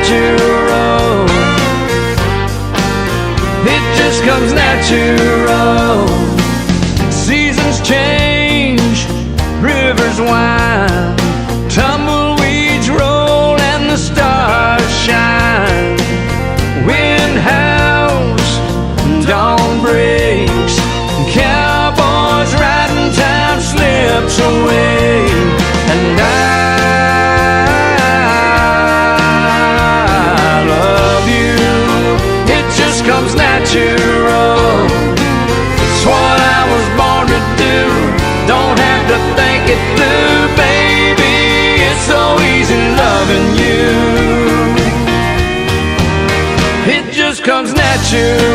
natural. It just comes natural. Seasons change, rivers wind, tumbleweeds roll and the stars shine. Wind howls, dawn breaks, cowboys riding, time slips away. And I love you, it just comes natural. It's what I was born to do, don't have to think it through, baby. It's so easy loving you. It just comes natural.